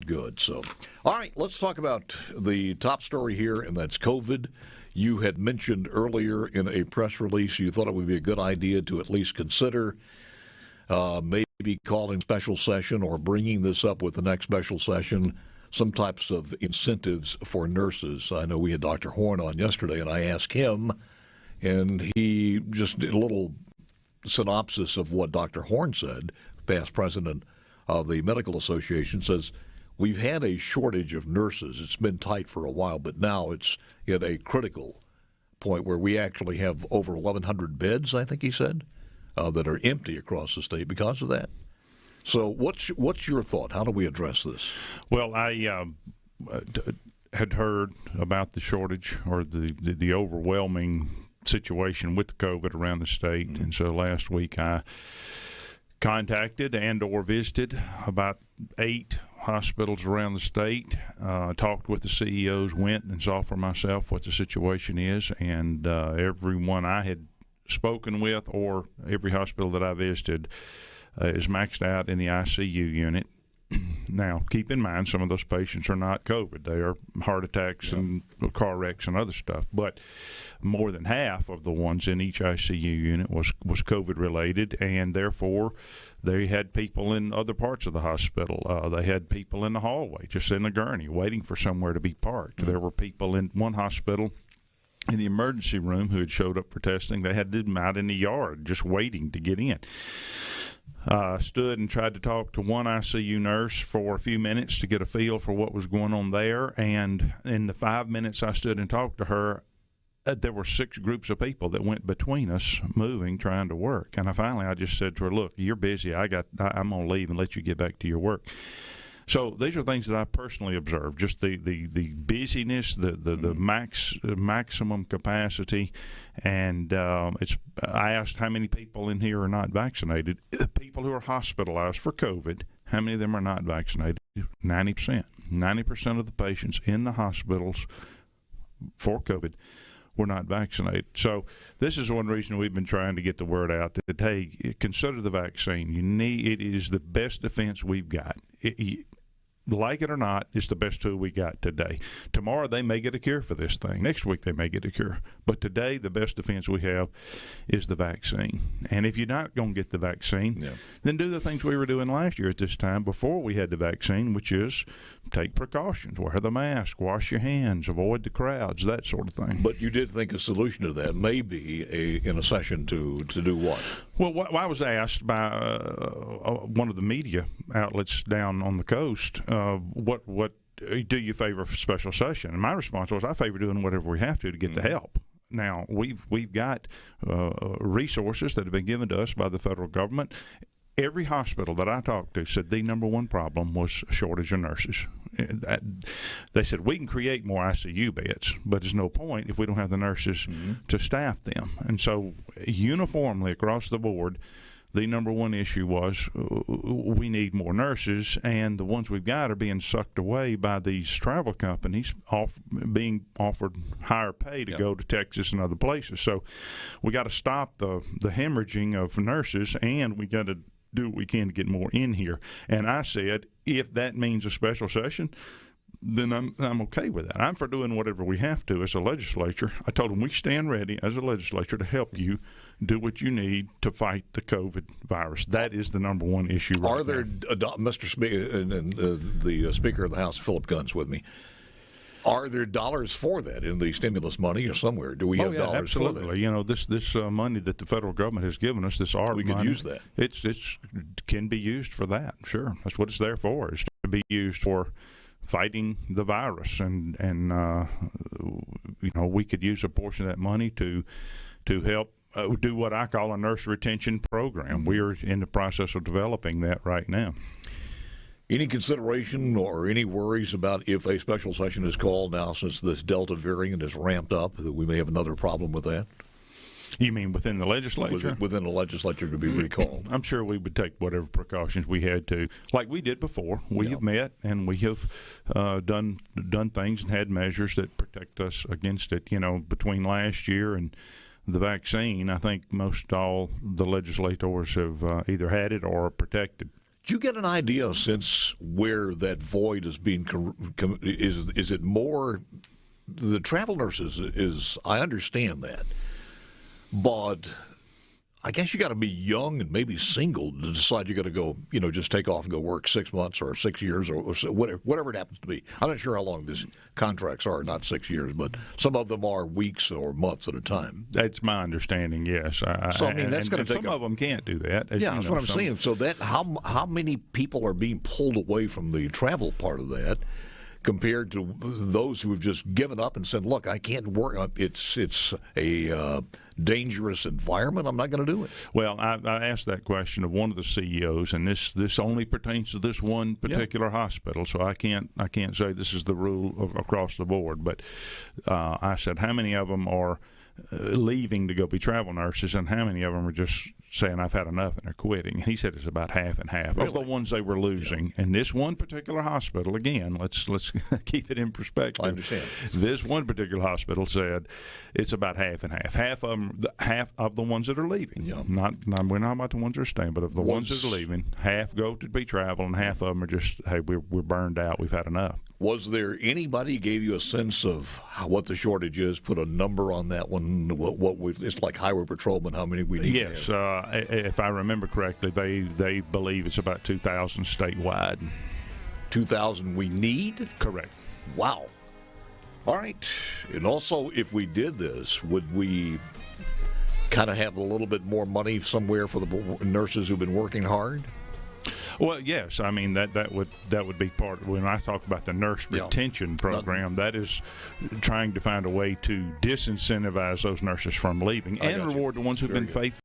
Good. So, all right, let's talk about the top story here, and that's COVID. You had mentioned earlier in a press release you thought it would be a good idea to at least consider maybe calling special session or bringing this up with the next special session, some types of incentives for nurses. I know we had Dr. Horn on yesterday, and I asked him, and he just did a little synopsis of what Dr. Horn said, past president of the Medical Association, says, we've had a shortage of nurses. It's been tight for a while, but now it's at a critical point where we actually have over 1,100 beds, I think he said, that are empty across the state because of that. So what's your thought? How do we address this? Well, I had heard about the shortage or the overwhelming situation with the COVID around the state, and so last week I contacted and or visited about 8 hospitals around the state, talked with the CEOs, went and saw for myself what the situation is, and everyone I had spoken with or every hospital that I visited is maxed out in the ICU unit. Now, keep in mind, some of those patients are not COVID. They are heart attacks and car wrecks and other stuff. But more than half of the ones in each ICU unit was COVID-related, and therefore they had people in other parts of the hospital. They had people in the hallway, just in the gurney, waiting for somewhere to be parked. There were people in one hospital in the emergency room who had showed up for testing. They had them out in the yard just waiting to get in. Stood and tried to talk to one ICU nurse for a few minutes to get a feel for what was going on there, and in the 5 minutes I stood and talked to her, there were 6 groups of people that went between us, moving, trying to work. And I just said to her, look, you're busy. I'm going to leave and let you get back to your work. So these are things that I personally observed, just the busyness, the maximum capacity, and I asked how many people in here are not vaccinated. People who are hospitalized for COVID, how many of them are not vaccinated? 90%. 90% of the patients in the hospitals for COVID were not vaccinated. So this is one reason we've been trying to get the word out that, hey, consider the vaccine. It is the best defense we've got. Like it or not, it's the best tool we got today. Tomorrow they may get a cure for this thing. Next week they may get a cure. But today the best defense we have is the vaccine. And if you're not going to get the vaccine, then do the things we were doing last year at this time before we had the vaccine, which is take precautions, wear the mask, wash your hands, avoid the crowds, that sort of thing. But you did think a solution to that may be in a session to do what? Well, I was asked by one of the media outlets down on the coast, what do you favor for special session? And my response was, I favor doing whatever we have to get the help. Now, we've got resources that have been given to us by the federal government. Every hospital that I talked to said the number one problem was a shortage of nurses. They said we can create more ICU beds, but there's no point if we don't have the nurses to staff them. And so uniformly across the board, the number one issue was we need more nurses, and the ones we've got are being sucked away by these travel companies being offered higher pay to go to Texas and other places. So we got to stop the hemorrhaging of nurses, and we got to do what we can to get more in here. And I said, if that means a special session, then I'm okay with that. I'm for doing whatever we have to as a legislature. I told them we stand ready as a legislature to help you do what you need to fight the COVID virus. That is the number one issue right now. Are there, Mr. Speaker, and the Speaker of the House, Philip Gunn's with me, are there dollars for that in the stimulus money or somewhere? Do we have dollars absolutely. for that? You know, this money that the federal government has given us, this ARP we could money, use that. It can be used for that. Sure, that's what it's there for. Is to be used for fighting the virus, and you know, we could use a portion of that money to help do what I call a nurse retention program. We are in the process of developing that right now. Any consideration or any worries about if a special session is called now, since this Delta variant is ramped up, that we may have another problem with that? You mean within the legislature? Within the legislature to be recalled. I'm sure we would take whatever precautions we had to, like we did before. We have met and we have done things and had measures that protect us against it. You know, between last year and the vaccine, I think most all the legislators have either had it or are protected. Do you get an idea since where that void is being is it more the travel nurses is I understand that, but I guess you got to be young and maybe single to decide you got to go, just take off and go work 6 months or 6 years or whatever it happens to be. I'm not sure how long these contracts are, not 6 years, but some of them are weeks or months at a time. That's my understanding, yes. So, I mean, that's going to take some of them can't do that. Yeah, that's what I'm saying. So that how many people are being pulled away from the travel part of that compared to those who have just given up and said, look, I can't work. It's a dangerous environment. I'm not going to do it. Well, I asked that question of one of the CEOs, and this only pertains to this one particular hospital, so I can't say this is the rule across the board. But I said, how many of them are leaving to go be travel nurses, and how many of them are just saying I've had enough and they're quitting? And he said it's about half and half of the ones they were losing. Yeah. And this one particular hospital, again, let's keep it in perspective. I understand. This one particular hospital said it's about half and half. Half of the ones that are leaving. Yeah. We're not about the ones that are staying, but of the ones that are leaving, half go to be travel, and half of them are just, hey, we're burned out. We've had enough. Was there anybody who gave you a sense of what the shortage is? Put a number on that one. It's like highway patrolmen. How many we need? Yes, if I remember correctly, they believe it's about 2,000 statewide. 2,000 we need? Correct. Wow. All right. And also, if we did this, would we kind of have a little bit more money somewhere for the nurses who've been working hard? Well, yes. I mean, that would be part when I talk about the nurse retention program. That is trying to find a way to disincentivize those nurses from leaving and reward the ones who've been faithful.